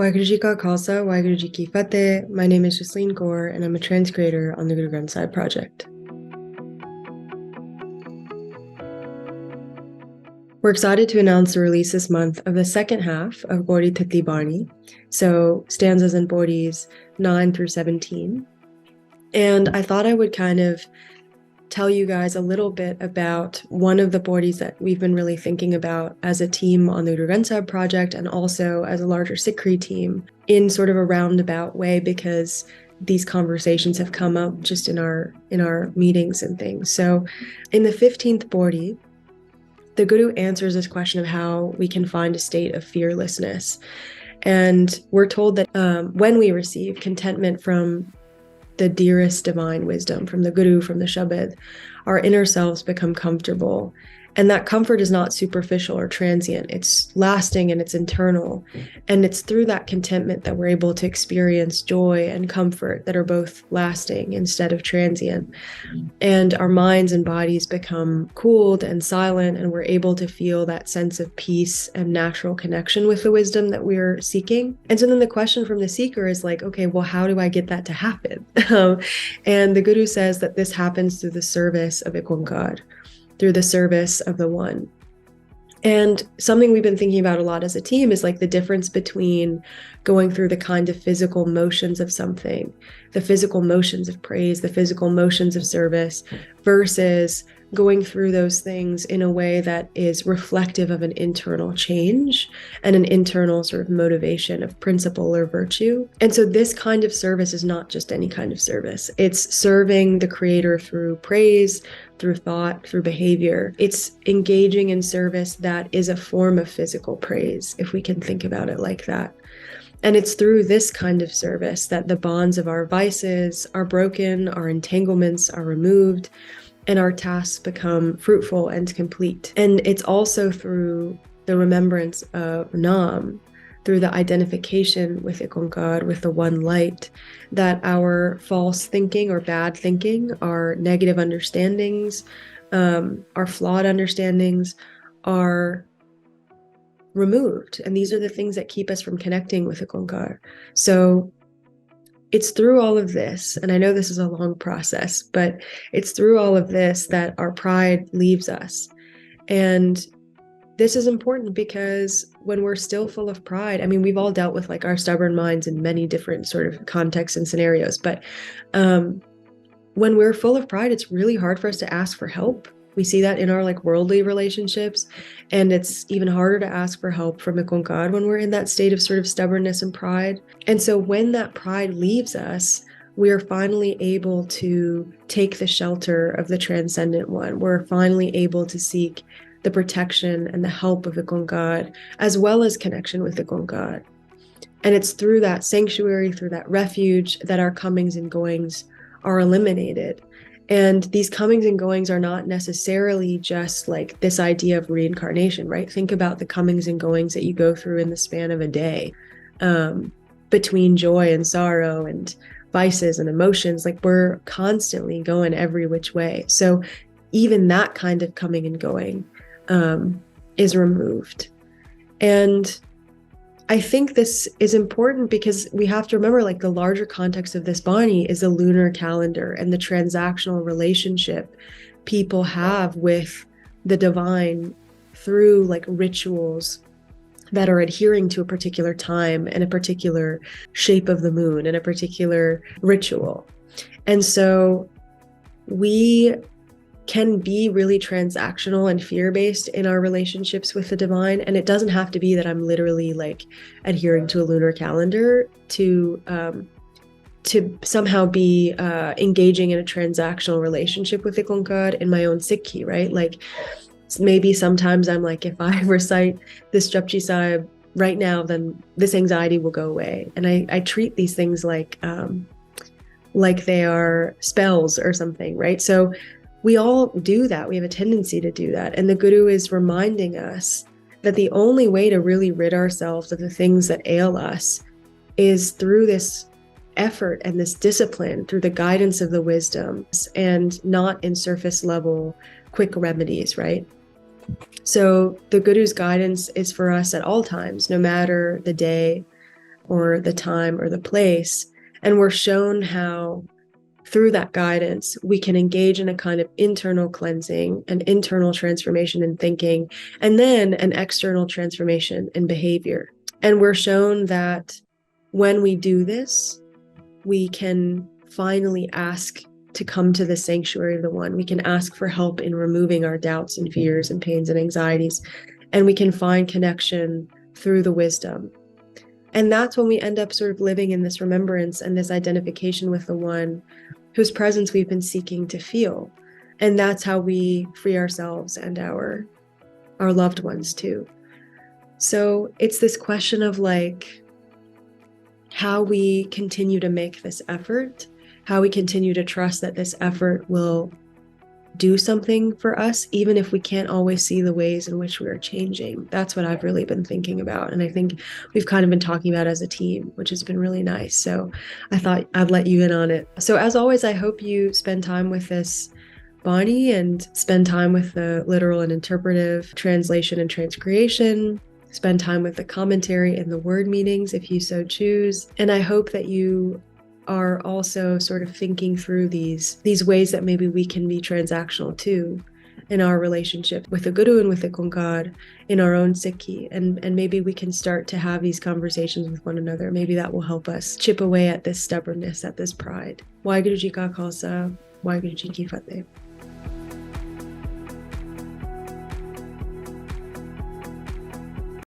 Waheguru Ji Ka Khalsa, Waheguru Ji Ki Fateh. My name is Jasleen Kaur, and I'm a transcreator on the Guru Granth Sahib Project. We're excited to announce the release this month of the second half of Gauri Thiti Bani, so stanzas and pauris 9 through 17. And I thought I would kind of tell you guys a little bit about one of the pauris that we've been really thinking about as a team on the Guru Granth Sahib Project, and also as a larger SikhRI team, in sort of a roundabout way, because these conversations have come up just in our meetings and things. So in the 15th pauri, the Guru answers this question of how we can find a state of fearlessness. And we're told that when we receive contentment from the dearest divine wisdom, from the Guru, from the Shabad, our inner selves become comfortable. And that comfort is not superficial or transient. It's lasting and it's internal. And it's through that contentment that we're able to experience joy and comfort that are both lasting instead of transient. And our minds and bodies become cooled and silent, and we're able to feel that sense of peace and natural connection with the wisdom that we're seeking. And so then the question from the seeker is like, okay, well, how do I get that to happen? And the Guru says that this happens through the service of IkOankar, through the service of the One. And something we've been thinking about a lot as a team is like the difference between going through the kind of physical motions of something, the physical motions of praise, the physical motions of service, versus going through those things in a way that is reflective of an internal change and an internal sort of motivation of principle or virtue. And so this kind of service is not just any kind of service. It's serving the Creator through praise, through thought, through behavior. It's engaging in service that is a form of physical praise, if we can think about it like that. And it's through this kind of service that the bonds of our vices are broken, our entanglements are removed, and our tasks become fruitful and complete. And it's also through the remembrance of Nam, through the identification with IkOankar, with the one light, that our false thinking or bad thinking, our negative understandings, our flawed understandings are removed. And these are the things that keep us from connecting with IkOankar. So it's through all of this, and I know this is a long process, but it's through all of this that our pride leaves us. And this is important because when we're still full of pride, I mean, we've all dealt with like our stubborn minds in many different sort of contexts and scenarios, but when we're full of pride, it's really hard for us to ask for help. We see that in our like worldly relationships, and it's even harder to ask for help from IkOankar when we're in that state of sort of stubbornness and pride. And so when that pride leaves us, we are finally able to take the shelter of the Transcendent One. We're finally able to seek the protection and the help of IkOankar, as well as connection with IkOankar. And it's through that sanctuary, through that refuge, that our comings and goings are eliminated. And these comings and goings are not necessarily just like this idea of reincarnation, right? Think about the comings and goings that you go through in the span of a day, between joy and sorrow and vices and emotions. Like, we're constantly going every which way. So even that kind of coming and going is removed. And I think this is important because we have to remember, like, the larger context of this Bani is the lunar calendar and the transactional relationship people have with the divine through like rituals that are adhering to a particular time and a particular shape of the moon and a particular ritual. And so we can be really transactional and fear-based in our relationships with the divine. And it doesn't have to be that I'm literally like adhering to a lunar calendar to somehow be engaging in a transactional relationship with IkOankar in my own Sikhi, right? Like, maybe sometimes I'm like, if I recite this Japji Sahib right now, then this anxiety will go away. And I treat these things like they are spells or something, right? So we all do that. We have a tendency to do that. And the Guru is reminding us that the only way to really rid ourselves of the things that ail us is through this effort and this discipline, through the guidance of the wisdoms, and not in surface level quick remedies, right? So the Guru's guidance is for us at all times, no matter the day, or the time or the place. And we're shown how through that guidance, we can engage in a kind of internal cleansing, an internal transformation in thinking, and then an external transformation in behavior. And we're shown that when we do this, we can finally ask to come to the sanctuary of the One. We can ask for help in removing our doubts and fears and pains and anxieties, and we can find connection through the wisdom. And that's when we end up sort of living in this remembrance and this identification with the One whose presence we've been seeking to feel. And that's how we free ourselves and our loved ones too. So it's this question of like how we continue to make this effort, how we continue to trust that this effort will do something for us, even if we can't always see the ways in which we are changing. That's what I've really been thinking about. And I think we've kind of been talking about as a team, which has been really nice. So I thought I'd let you in on it. So as always, I hope you spend time with this Bani and spend time with the literal and interpretive translation and transcreation. Spend time with the commentary and the word meanings if you so choose. And I hope that you are also sort of thinking through these ways that maybe we can be transactional too in our relationship with the Guru and with the IkOankar in our own Sikhi. And maybe we can start to have these conversations with one another. Maybe that will help us chip away at this stubbornness, at this pride. Waheguru Ji Ka Khalsa, Waheguru Ji Ki Fateh.